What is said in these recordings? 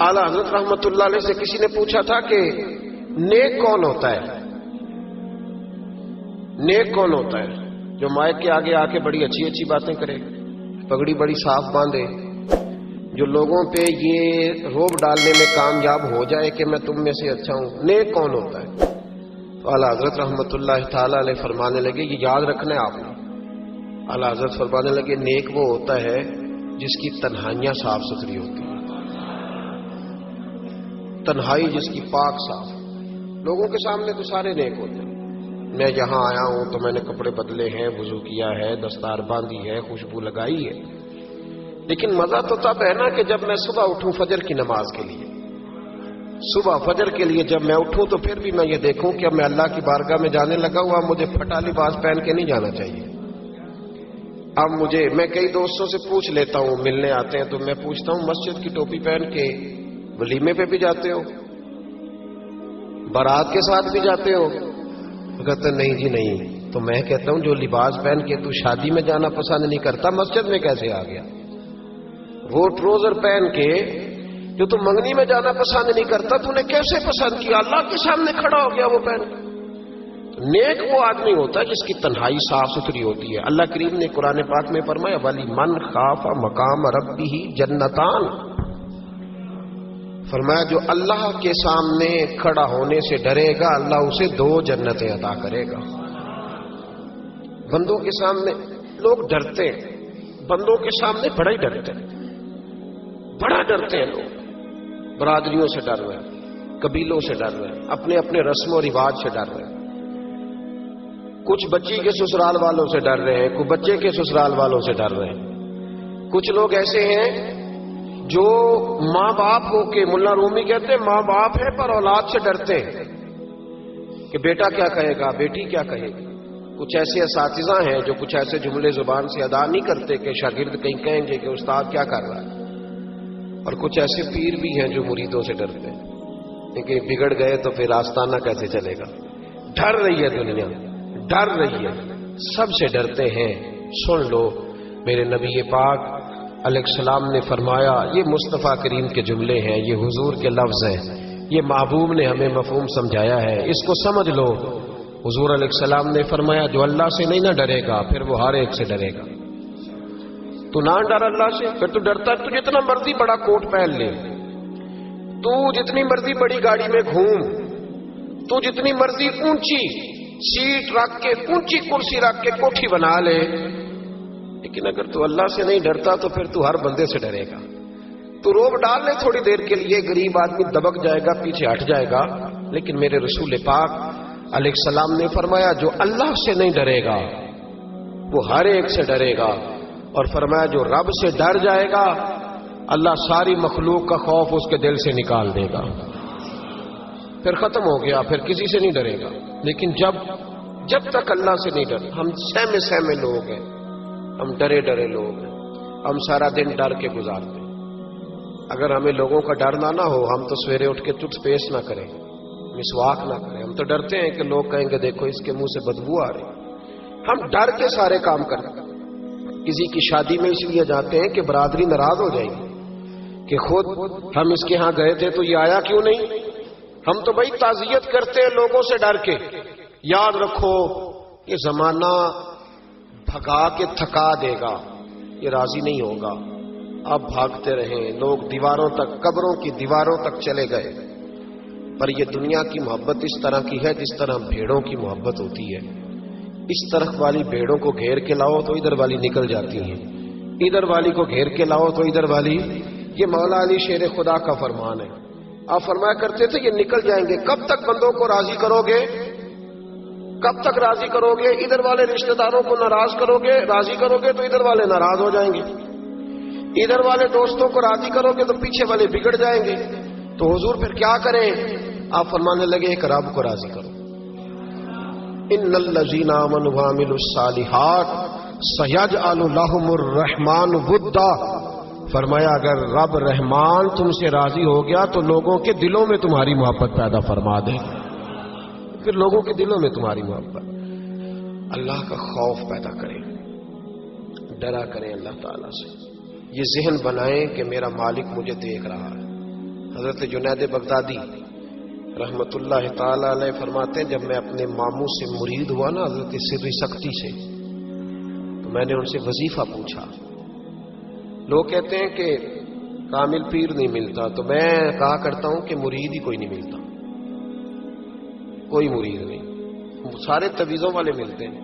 اعلیٰ حضرت رحمت اللہ علیہ سے کسی نے پوچھا تھا کہ نیک کون ہوتا ہے؟ نیک کون ہوتا ہے؟ جو مائک کے آگے آ کے بڑی اچھی اچھی باتیں کرے، پگڑی بڑی صاف باندھے، جو لوگوں پہ یہ روب ڈالنے میں کامیاب ہو جائے کہ میں تم میں سے اچھا ہوں، نیک کون ہوتا ہے؟ تو اعلیٰ حضرت رحمت اللہ تعالی علیہ فرمانے لگے، یہ یاد رکھنا ہے آپ نے۔ اعلیٰ حضرت فرمانے لگے نیک وہ ہوتا ہے جس کی تنہائیاں صاف ستھری ہوتی ہیں، تنہائی جس کی پاک صاف۔ لوگوں کے سامنے تو سارے نیک ہوتے ہیں، میں یہاں آیا ہوں تو میں نے کپڑے بدلے ہیں، وضو کیا ہے، دستار باندھی ہے، خوشبو لگائی ہے، لیکن مزہ تو تب ہے نا کہ جب میں صبح اٹھوں فجر کی نماز کے لیے، صبح فجر کے لیے جب میں اٹھوں تو پھر بھی میں یہ دیکھوں کہ اب میں اللہ کی بارگاہ میں جانے لگا ہوا، مجھے پھٹا لباس پہن کے نہیں جانا چاہیے۔ اب میں کئی دوستوں سے پوچھ لیتا ہوں، ملنے آتے ہیں تو میں پوچھتا ہوں مسجد کی ٹوپی پہن کے ولیمے پہ بھی جاتے ہو، بارات کے ساتھ بھی جاتے ہو؟ کہتے نہیں جی نہیں۔ تو میں کہتا ہوں جو لباس پہن کے تو شادی میں جانا پسند نہیں کرتا، مسجد میں کیسے آ گیا؟ وہ ٹروزر پہن کے جو تم منگنی میں جانا پسند نہیں کرتا، تو نے کیسے پسند کیا؟ اللہ کے سامنے کھڑا ہو گیا وہ پہن۔ نیک وہ آدمی ہوتا ہے جس کی تنہائی صاف ستھری ہوتی ہے۔ اللہ کریم نے قرآن پاک میں فرمایا ولی من خاف مقام ربہ جنتان، فرمایا جو اللہ کے سامنے کھڑا ہونے سے ڈرے گا اللہ اسے 2 جنتیں عطا کرے گا۔ بندوں کے سامنے لوگ ڈرتے ہیں، بندوں کے سامنے بڑا ہی ڈرتے ہیں، بڑا ڈرتے ہیں لوگ، برادریوں سے ڈر رہے ہیں، قبیلوں سے ڈر رہے ہیں، اپنے اپنے رسم و رواج سے ڈر رہے ہیں، کچھ بچی کے سسرال والوں سے ڈر رہے ہیں، کچھ بچے کے سسرال والوں سے ڈر رہے ہیں، کچھ لوگ ایسے ہیں جو ماں باپ ہو کے، ملا رومی کہتے ہیں ماں باپ ہے پر اولاد سے ڈرتے ہیں کہ بیٹا کیا کہے گا، بیٹی کیا کہے گی۔ کچھ ایسے اساتذہ ہیں جو کچھ ایسے جملے زبان سے ادا نہیں کرتے کہ شاگرد کہیں کہیں گے کہ استاد کیا کر رہا ہے، اور کچھ ایسے پیر بھی ہیں جو مریدوں سے ڈرتے ہیں کہ بگڑ گئے تو پھر آستانہ کیسے چلے گا۔ ڈر رہی ہے دنیا، ڈر رہی ہے، سب سے ڈرتے ہیں۔ سن لو میرے نبی پاک علیہ السلام نے فرمایا، یہ مصطفیٰ کریم کے جملے ہیں، یہ حضور کے لفظ ہیں، یہ محبوب نے ہمیں مفہوم سمجھایا ہے، اس کو سمجھ لو۔ حضور علیہ السلام نے فرمایا جو اللہ سے نہیں نہ ڈرے گا پھر وہ ہر ایک سے ڈرے گا۔ تو نہ ڈر اللہ سے، پھر تو ڈرتا ہے تو جتنا مرضی بڑا کوٹ پہن لے، تو جتنی مرضی بڑی گاڑی میں گھوم، تو جتنی مرضی اونچی سیٹ رکھ کے، اونچی کرسی رکھ کے کوٹھی بنا لے، لیکن اگر تو اللہ سے نہیں ڈرتا تو پھر تو ہر بندے سے ڈرے گا۔ تو روب ڈال لے تھوڑی دیر کے لیے، غریب آدمی دبک جائے گا، پیچھے ہٹ جائے گا، لیکن میرے رسول پاک علیہ السلام نے فرمایا جو اللہ سے نہیں ڈرے گا وہ ہر ایک سے ڈرے گا، اور فرمایا جو رب سے ڈر جائے گا اللہ ساری مخلوق کا خوف اس کے دل سے نکال دے گا، پھر ختم ہو گیا، پھر کسی سے نہیں ڈرے گا۔ لیکن جب تک اللہ سے نہیں ڈر، ہم سہمے لوگ ہیں، ہم ڈرے ڈرے لوگ ہیں، ہم سارا دن ڈر کے گزارتے ہیں۔ اگر ہمیں لوگوں کا ڈر نہ ہو، ہم تو سویرے اٹھ کے ٹوتھ پیسٹ نہ کریں، مسواک نہ کریں، ہم تو ڈرتے ہیں کہ لوگ کہیں گے دیکھو اس کے منہ سے بدبو آ رہی۔ ہم ڈر کے سارے کام کرتے ہیں۔ کسی کی شادی میں اس لیے جاتے ہیں کہ برادری ناراض ہو جائے گی کہ خود ہم اس کے ہاں گئے تھے تو یہ آیا کیوں نہیں۔ ہم تو بھائی تعزیت کرتے ہیں لوگوں سے ڈر کے۔ یاد رکھو یہ زمانہ بھگا کے تھکا دے گا، یہ راضی نہیں ہوگا۔ اب بھاگتے رہیں، لوگ دیواروں تک، قبروں کی دیواروں تک چلے گئے، پر یہ دنیا کی محبت اس طرح کی ہے جس طرح بھیڑوں کی محبت ہوتی ہے۔ اس طرف والی بھیڑوں کو گھیر کے لاؤ تو ادھر والی نکل جاتی ہیں، ادھر والی کو گھیر کے لاؤ تو ادھر والی۔ یہ مولا علی شیر خدا کا فرمان ہے۔ آپ فرمایا کرتے تھے یہ نکل جائیں گے۔ کب تک بندوں کو راضی کرو گے؟ کب تک راضی کرو گے؟ ادھر والے رشتہ داروں کو ناراض کرو گے، راضی کرو گے تو ادھر والے ناراض ہو جائیں گے، ادھر والے دوستوں کو راضی کرو گے تو پیچھے والے بگڑ جائیں گے۔ تو حضور پھر کیا کریں؟ آپ فرمانے لگے ایک رب کو راضی کرو۔ ان الذین آمنوا وعملوا الصالحات سیجعل لهم الرحمن ودا، فرمایا اگر رب رحمان تم سے راضی ہو گیا تو لوگوں کے دلوں میں تمہاری محبت پیدا فرما دے، پھر لوگوں کے دلوں میں تمہاری محبت، اللہ کا خوف پیدا کریں، ڈرا کریں اللہ تعالیٰ سے، یہ ذہن بنائیں کہ میرا مالک مجھے دیکھ رہا ہے، حضرت جنید بغدادی رحمت اللہ تعالی علیہ فرماتے ہیں جب میں اپنے ماموں سے مرید ہوا نا حضرت سری سختی سے، تو میں نے ان سے وظیفہ پوچھا. لوگ کہتے ہیں کہ کامل پیر نہیں ملتا، تو میں کہا کرتا ہوں کہ مرید ہی کوئی نہیں ملتا، کوئی مرید نہیں، سارے تویزوں والے ملتے ہیں.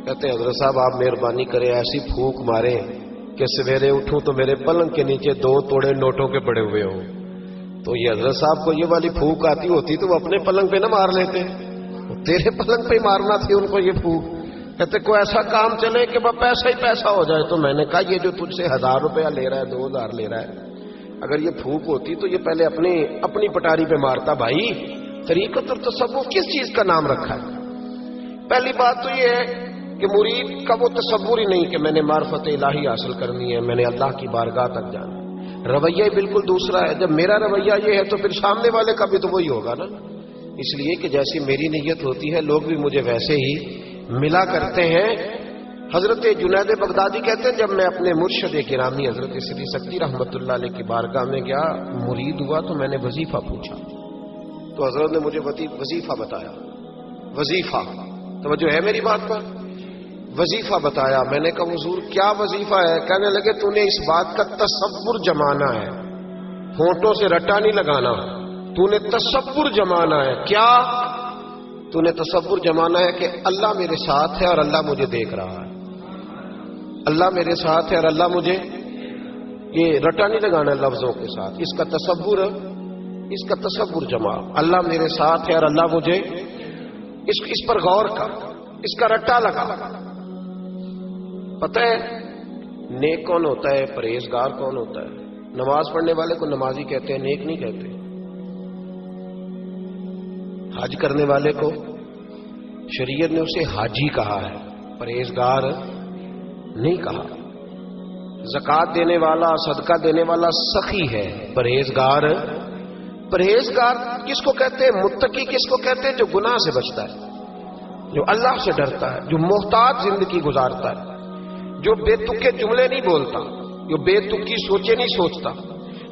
کہتے ہیں حضرت صاحب آپ مہربانی کریں ایسی پھونک مارے کہ سویرے اٹھوں تو میرے پلنگ کے نیچے 2 توڑے نوٹوں کے پڑے ہوئے ہوں. تو یہ حضرت صاحب کو یہ والی پھونک آتی ہوتی تو وہ اپنے پلنگ پہ نہ مار لیتے، تیرے پلنگ پہ مارنا تھی ان کو یہ پھونک. کہتے کوئی ایسا کام چلے کہ وہ پیسہ ہی پیسہ ہو جائے. تو میں نے کہا یہ جو تجھ سے 1000 روپیہ لے رہا ہے 2000 لے رہا ہے، اگر یہ پھونک ہوتی تو یہ پہلے اپنی پٹاری پہ مارتا. بھائی طریقت اور تصوف کس چیز کا نام رکھا ہے؟ پہلی بات تو یہ ہے کہ مرید کا وہ تصور ہی نہیں کہ میں نے معرفت الہی حاصل کرنی ہے، میں نے اللہ کی بارگاہ تک جانا. رویہ بالکل دوسرا ہے. جب میرا رویہ یہ ہے تو پھر سامنے والے کا بھی تو وہی ہوگا نا. اس لیے کہ جیسی میری نیت ہوتی ہے لوگ بھی مجھے ویسے ہی ملا کرتے ہیں. حضرت جنید بغدادی کہتے ہیں جب میں اپنے مرشد گرامی حضرت سری سختی رحمت اللہ علیہ کی بارگاہ میں گیا، مرید ہوا تو میں نے وظیفہ پوچھا تو حضرت نے مجھے وظیفہ بتایا. وظیفہ توجہ ہے میری بات پر؟ وظیفہ بتایا. میں نے کہا حضور کیا وظیفہ ہے؟ کہنے لگے تو نے اس بات کا تصور جمانا ہے، ہونٹوں سے رٹا نہیں لگانا، تو نے تصور جمانا ہے. کیا تو نے تصور جمانا ہے کہ اللہ میرے ساتھ ہے اور اللہ مجھے دیکھ رہا ہے، اللہ میرے ساتھ ہے اور اللہ مجھے، یہ رٹا نہیں لگانا لفظوں کے ساتھ، اس کا تصور جما. اللہ میرے ساتھ ہے اور اللہ مجھے، اس پر غور کر، اس کا رٹا لگا. پتہ ہے نیک کون ہوتا ہے، پرہیزگار کون ہوتا ہے؟ نماز پڑھنے والے کو نمازی کہتے ہیں، نیک نہیں کہتے. حج کرنے والے کو شریعت نے اسے حاجی کہا ہے، پرہیزگار نہیں کہا. زکوٰۃ دینے والا، صدقہ دینے والا سخی ہے، پرہیزگار کس کو کہتے ہیں؟ متقی کس کو کہتے ہیں؟ جو گناہ سے بچتا ہے، جو اللہ سے ڈرتا ہے، جو محتاط زندگی گزارتا ہے، جو بے تکے جملے نہیں بولتا، جو بے تکی سوچے نہیں سوچتا،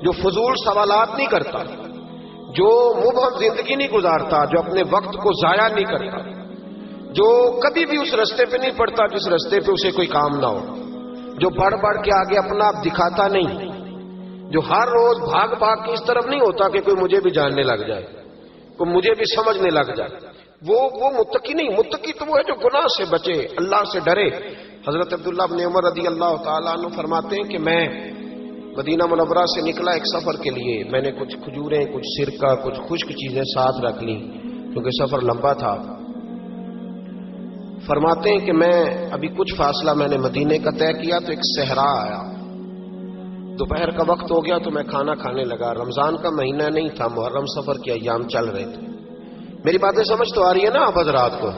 جو فضول سوالات نہیں کرتا، جو مبہم زندگی نہیں گزارتا، جو اپنے وقت کو ضائع نہیں کرتا، جو کبھی بھی اس رستے پہ نہیں پڑتا جس رستے پہ اسے کوئی کام نہ ہو، جو بڑھ بڑھ کے آگے اپنا آپ دکھاتا نہیں، جو ہر روز بھاگ کے اس طرف نہیں ہوتا کہ کوئی مجھے بھی جاننے لگ جائے، کوئی مجھے بھی سمجھنے لگ جائے، وہ متقی نہیں. متقی تو وہ ہے جو گناہ سے بچے، اللہ سے ڈرے. حضرت عبداللہ بن عمر رضی اللہ تعالیٰ عنہ فرماتے ہیں کہ میں مدینہ منورہ سے نکلا ایک سفر کے لیے. میں نے کچھ کھجوریں، کچھ سرکہ، کچھ خشک چیزیں ساتھ رکھ لی کیونکہ سفر لمبا تھا. فرماتے ہیں کہ میں ابھی کچھ فاصلہ میں نے مدینے کا طے کیا تو ایک صحرا آیا. دوپہر کا وقت ہو گیا تو میں کھانا کھانے لگا. رمضان کا مہینہ نہیں تھا، محرم سفر کے ایام چل رہے تھے. میری باتیں سمجھ تو آ رہی ہے نا آپ حضرات کو؟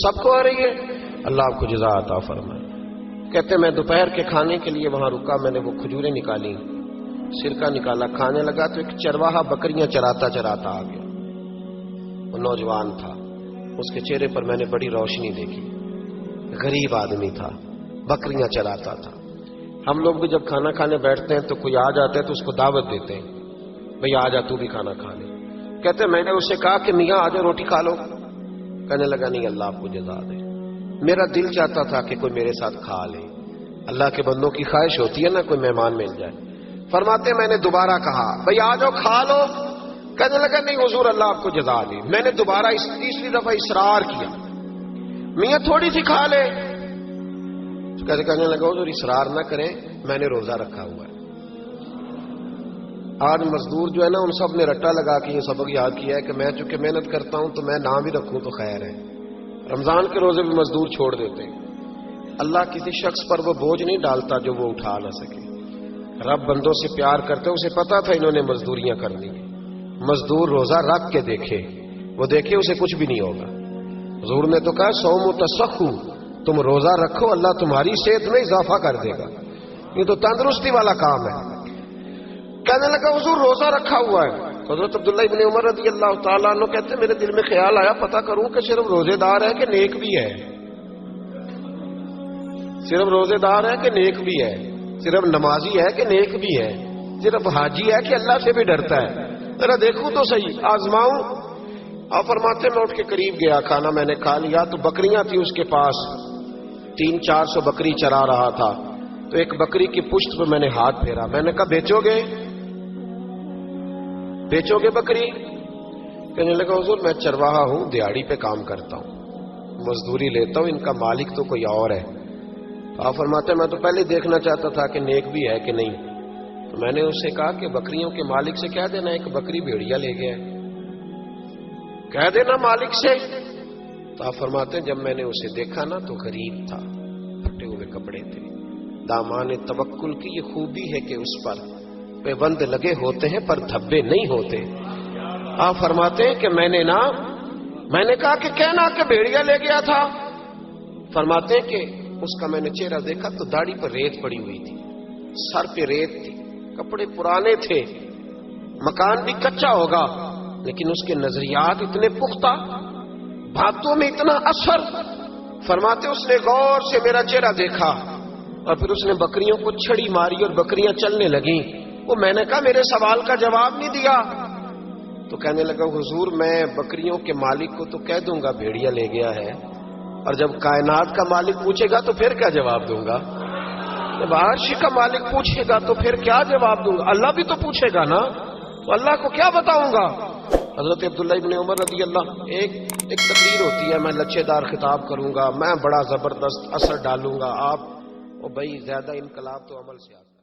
سب کو آ رہی ہے؟ اللہ آپ کو جزا عطا فرمائے. کہتے میں دوپہر کے کھانے کے لیے وہاں رکا. میں نے وہ کھجوریں نکالی، سرکہ نکالا، کھانے لگا تو ایک چرواہا بکریاں چراتا آ گیا. وہ نوجوان تھا، اس کے چہرے پر میں نے بڑی روشنی دیکھی. غریب آدمی تھا، بکریاں چراتا تھا. ہم لوگ بھی جب کھانا کھانے بیٹھتے ہیں تو کوئی آ جاتا ہے تو اس کو دعوت دیتے ہیں، بھئی آ جا تو بھی کھانا کھا لے. کہتے میں نے اسے کہا کہ میاں آ جا روٹی کھا لو. کہنے لگا نہیں، اللہ آپ کو جزا دے. میرا دل چاہتا تھا کہ کوئی میرے ساتھ کھا لے. اللہ کے بندوں کی خواہش ہوتی ہے نا کوئی مہمان مل جائے. فرماتے میں نے دوبارہ کہا بھئی آ جاؤ کھا لو. کہنے لگا نہیں حضور اللہ آپ کو جزا دے. میں نے دوبارہ تیسری دفعہ اصرار کیا، میاں تھوڑی سی کھا لے. کہنے لگا حضور اصرار نہ کریں، میں نے روزہ رکھا ہوا ہے. آج مزدور جو ہے نا ان سب نے رٹا لگا کے یہ سبق یاد کیا ہے کہ میں چونکہ محنت کرتا ہوں تو میں نہ بھی رکھوں تو خیر ہے. رمضان کے روزے بھی مزدور چھوڑ دیتے ہیں. اللہ کسی شخص پر وہ بوجھ نہیں ڈالتا جو وہ اٹھا نہ سکے. رب بندوں سے پیار کرتے، اسے پتا تھا انہوں نے مزدوریاں کرنی. مزدور روزہ رکھ کے دیکھے، وہ دیکھے اسے کچھ بھی نہیں ہوگا. حضور نے تو کہا صوم تسخو، تم روزہ رکھو اللہ تمہاری صحت میں اضافہ کر دے گا. یہ تو تندرستی والا کام ہے. کہنے لگا حضور روزہ رکھا ہوا ہے. حضرت عبداللہ ابن عمر رضی اللہ تعالیٰ عنہ کہتے ہیں میرے دل میں خیال آیا پتہ کروں کہ صرف روزے دار ہے کہ نیک بھی ہے. صرف روزے دار ہے کہ نیک بھی ہے، صرف نمازی ہے کہ نیک بھی ہے، صرف حاجی ہے کہ اللہ سے بھی ڈرتا ہے؟ ذرا دیکھوں تو صحیح، آزماؤں۔ آپ فرماتے میں اٹھ کے قریب گیا، کھانا میں نے کھا لیا تو بکریاں تھیں اس کے پاس، 300-400 بکری چرا رہا تھا، تو ایک بکری کی پشت پہ میں نے ہاتھ پھیرا، میں نے کہا بیچو گے؟ بیچو گے بکری؟ کہنے لگا حضور میں چرواہا ہوں، دیہڑی پہ کام کرتا ہوں، مزدوری لیتا ہوں، ان کا مالک تو کوئی اور ہے۔ آپ فرماتے میں تو پہلے دیکھنا چاہتا تھا کہ نیک بھی ہے کہ نہیں، تو میں نے اس سے کہا کہ بکریوں کے مالک سے کہہ دینا ایک بکری بھیڑیا لے گیا ہے، کہہ دینا مالک سے۔ تو آپ فرماتے ہیں جب میں نے اسے دیکھا نا تو غریب تھا، پھٹے ہوئے کپڑے تھے۔ دامان توکل کی یہ خوبی ہے کہ اس پر پیوند لگے ہوتے ہیں پر دھبے نہیں ہوتے۔ آپ فرماتے ہیں کہ میں نے کہا کہ کہنا کہ بھیڑیا لے گیا تھا۔ فرماتے ہیں کہ اس کا میں نے چہرہ دیکھا تو داڑھی پر ریت پڑی ہوئی تھی، سر پہ ریت تھی، کپڑے پرانے تھے، مکان بھی کچا ہوگا، لیکن اس کے نظریات اتنے پختہ، باتوں میں اتنا اثر۔ فرماتے اس نے غور سے میرا چہرہ دیکھا اور پھر اس نے بکریوں کو چھڑی ماری اور بکریاں چلنے لگیں۔ وہ میں نے کہا میرے سوال کا جواب نہیں دیا۔ تو کہنے لگا حضور میں بکریوں کے مالک کو تو کہہ دوں گا بھیڑیا لے گیا ہے، اور جب کائنات کا مالک پوچھے گا تو پھر کیا جواب دوں گا؟ جب عرش کا مالک پوچھے گا تو پھر کیا جواب دوں گا؟ اللہ بھی تو پوچھے گا نا، تو اللہ کو کیا بتاؤں گا؟ حضرت عبداللہ ابن عمر رضی اللہ، ایک تقریر ہوتی ہے، میں لچھے دار خطاب کروں گا، میں بڑا زبردست اثر ڈالوں گا، آپ بھائی زیادہ انقلاب تو عمل سے آتا ہے۔